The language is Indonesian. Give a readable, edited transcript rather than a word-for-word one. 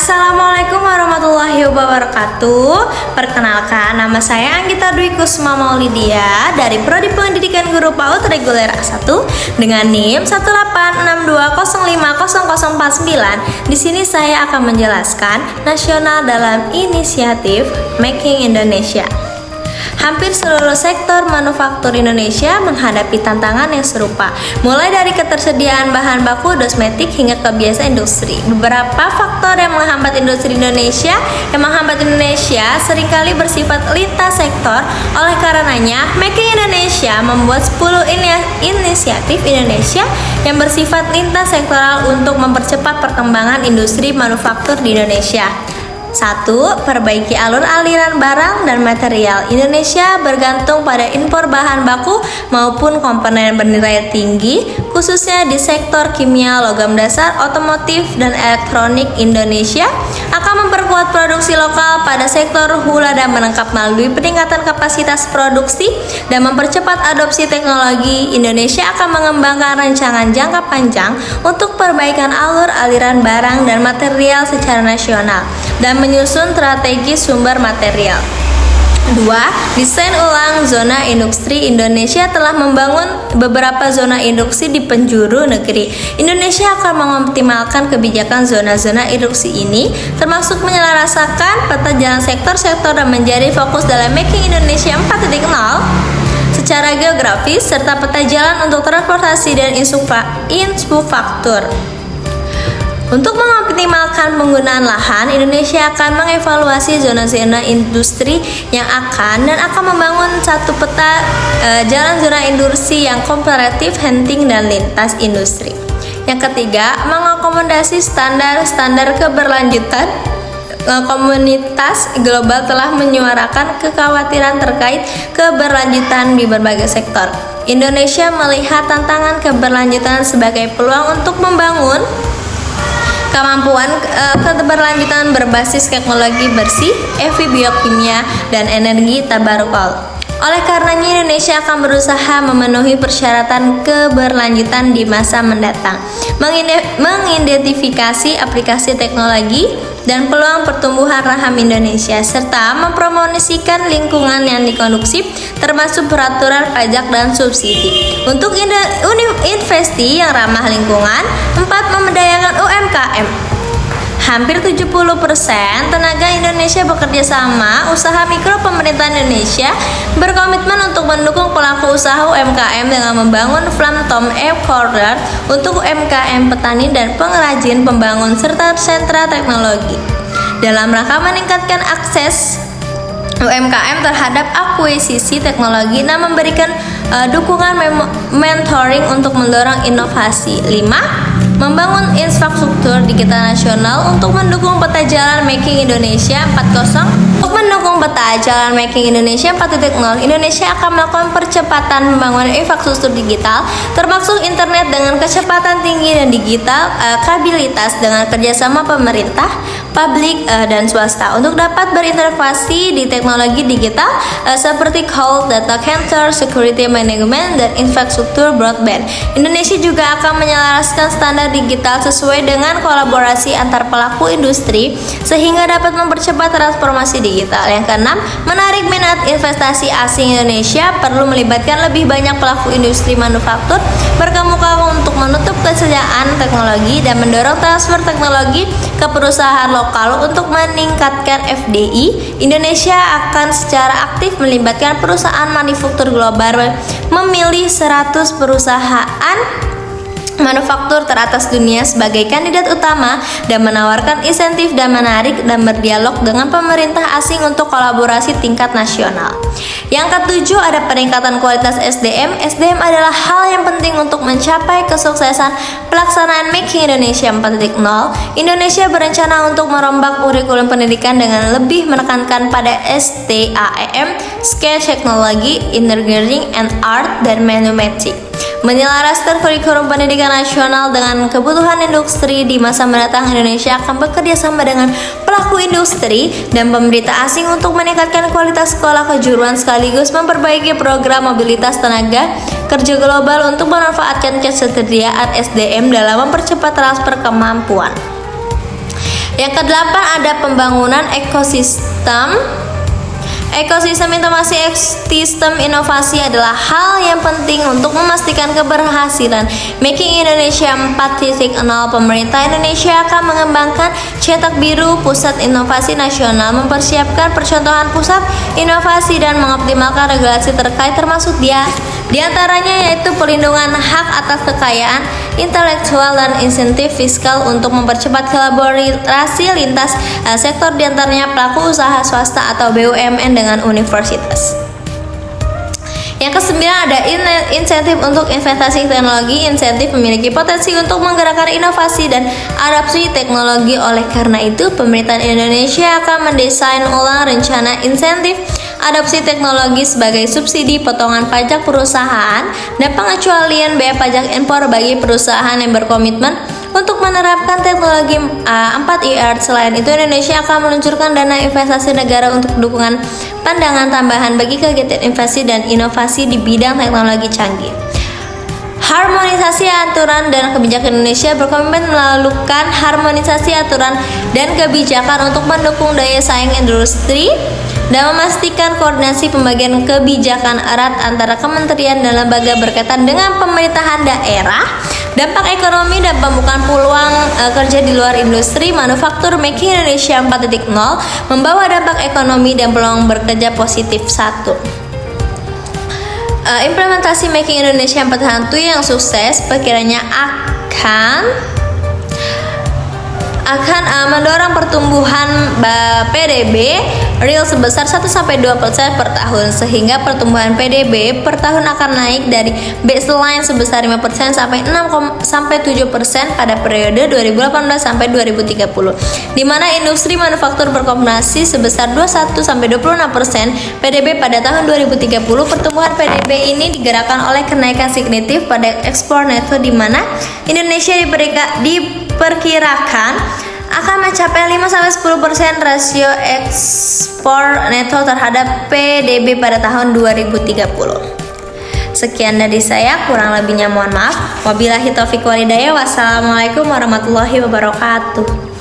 Assalamualaikum warahmatullahi wabarakatuh. Perkenalkan, nama saya Anggita Dwi Kusma Maulidia dari Prodi Pendidikan Guru PAUD Reguler A1 dengan NIM 18620500049. Di sini saya akan menjelaskan nasional dalam inisiatif Making Indonesia. Hampir seluruh sektor manufaktur Indonesia menghadapi tantangan yang serupa, mulai dari ketersediaan bahan baku kosmetik hingga kebiasaan industri. Beberapa faktor yang menghambat industri Indonesia seringkali bersifat lintas sektor. Oleh karenanya, Making Indonesia membuat 10 inisiatif Indonesia yang bersifat lintas sektoral untuk mempercepat perkembangan industri manufaktur di Indonesia. 1. Perbaiki alur aliran barang dan material. Indonesia bergantung pada impor bahan baku maupun komponen bernilai tinggi, khususnya di sektor kimia, logam dasar, otomotif, dan elektronik. Indonesia akan memperkuat produksi lokal pada sektor hula dan menangkap melalui peningkatan kapasitas produksi dan mempercepat adopsi teknologi. Indonesia akan mengembangkan rancangan jangka panjang untuk perbaikan alur aliran barang dan material secara nasional dan menyusun strategi sumber material. 2. Desain ulang zona industri. Indonesia telah membangun beberapa zona industri di penjuru negeri. Indonesia akan mengoptimalkan kebijakan zona-zona industri ini, termasuk menyelarasakan peta jalan sektor-sektor dan menjadi fokus dalam Making Indonesia 4.0 secara geografis, serta peta jalan untuk transportasi dan infrastruktur. Untuk mengoptimalkan penggunaan lahan, Indonesia akan mengevaluasi zona-zona industri yang akan membangun satu peta jalan zona industri yang komparatif, hunting, dan lintas industri. Yang ketiga, mengakomodasi standar keberlanjutan. Komunitas global telah menyuarakan kekhawatiran terkait keberlanjutan di berbagai sektor. Indonesia melihat tantangan keberlanjutan sebagai peluang untuk membangun kemampuan keberlanjutan berbasis teknologi bersih, EV biokimia, dan energi terbarukan. Oleh karenanya, Indonesia akan berusaha memenuhi persyaratan keberlanjutan di masa mendatang, mengidentifikasi aplikasi teknologi dan peluang pertumbuhan raham Indonesia, serta mempromosikan lingkungan yang dikondusif, termasuk peraturan pajak dan subsidi. Untuk investasi yang ramah lingkungan. 4. Memberdayakan UMKM. Hampir 70% tenaga Indonesia bekerja sama. Usaha mikro pemerintah Indonesia berkomitmen untuk mendukung pelaku usaha UMKM dengan membangun Flamtom Corridor untuk UMKM petani dan pengrajin, pembangun serta sentra teknologi dalam rangka meningkatkan akses UMKM terhadap akuisisi teknologi dan memberikan dukungan mentoring untuk mendorong inovasi. 5. Membangun infrastruktur digital nasional untuk mendukung peta jalan Making Indonesia 4.0. Untuk mendukung peta jalan Making Indonesia 4.0, Indonesia akan melakukan percepatan pembangunan infrastruktur digital, termasuk internet dengan kecepatan tinggi dan digital kapabilitas dengan kerjasama pemerintah, publik, dan swasta untuk dapat berintegrasi di teknologi digital seperti cloud, data center, security management, dan infrastruktur broadband. Indonesia juga akan menyelaraskan standar digital sesuai dengan kolaborasi antar pelaku industri sehingga dapat mempercepat transformasi digital. Yang keenam, menarik minat investasi asing. Indonesia perlu melibatkan lebih banyak pelaku industri manufaktur berkemuka untuk menutup kesejahteraan teknologi dan mendorong transfer teknologi ke perusahaan lokal untuk meningkatkan FDI. Indonesia akan secara aktif melibatkan perusahaan manufaktur global, memilih 100 perusahaan manufaktur teratas dunia sebagai kandidat utama dan menawarkan insentif dan menarik dan berdialog dengan pemerintah asing untuk kolaborasi tingkat nasional. Yang ketujuh, ada peningkatan kualitas SDM. SDM adalah hal yang penting untuk mencapai kesuksesan pelaksanaan Making Indonesia 4.0. Indonesia berencana untuk merombak kurikulum pendidikan dengan lebih menekankan pada STAEM, Science, Technology, Engineering, and Art, dan Mathematics. Menyelaraskan kurikulum pendidikan nasional dengan kebutuhan industri di masa mendatang, Indonesia akan bekerja sama dengan pelaku industri dan pemerintah asing untuk meningkatkan kualitas sekolah kejuruan sekaligus memperbaiki program mobilitas tenaga kerja global untuk memanfaatkan ketersediaan SDM dalam mempercepat transfer kemampuan. Yang kedelapan ada pembangunan ekosistem. Ekosistem sistem inovasi adalah hal yang penting untuk memastikan keberhasilan Making Indonesia 4.0. Pemerintah Indonesia akan mengembangkan cetak biru pusat inovasi nasional, mempersiapkan percontohan pusat inovasi dan mengoptimalkan regulasi terkait termasuk di antaranya yaitu perlindungan hak atas kekayaan intelektual dan insentif fiskal untuk mempercepat kolaborasi lintas sektor, diantaranya pelaku usaha swasta atau BUMN dengan universitas. Yang kesembilan ada insentif untuk investasi teknologi. Insentif memiliki potensi untuk menggerakkan inovasi dan adopsi teknologi. Oleh karena itu, pemerintah Indonesia akan mendesain ulang rencana insentif adopsi teknologi sebagai subsidi, potongan pajak perusahaan, dan pengecualian bea pajak impor bagi perusahaan yang berkomitmen untuk menerapkan teknologi 4IR. Selain itu, Indonesia akan meluncurkan dana investasi negara untuk dukungan pandangan tambahan bagi kegiatan investasi dan inovasi di bidang teknologi canggih. Harmonisasi aturan dan kebijakan. Indonesia berkomitmen melakukan harmonisasi aturan dan kebijakan untuk mendukung daya saing industri dan memastikan koordinasi pembagian kebijakan erat antara kementerian dan lembaga berkaitan dengan pemerintahan daerah, dampak ekonomi dan pembukaan peluang kerja di luar industri manufaktur. Making Indonesia 4.0 membawa dampak ekonomi dan peluang bekerja positif. 1. Implementasi Making Indonesia 4.0 yang sukses perkiranya akan mendorong pertumbuhan PDB real sebesar 1-2% per tahun, sehingga pertumbuhan PDB per tahun akan naik dari baseline sebesar 5% sampai 6-7% pada periode 2018 sampai 2030, di mana industri manufaktur berkontribusi sebesar 21-26% PDB pada tahun 2030. Pertumbuhan PDB ini digerakkan oleh kenaikan signifikan pada ekspor neto, di mana Indonesia diperkirakan akan mencapai 5-10% rasio ekspor neto terhadap PDB pada tahun 2030. Sekian dari saya, kurang lebihnya mohon maaf. Wabillahi taufiq walhidayah. Wassalamualaikum warahmatullahi wabarakatuh.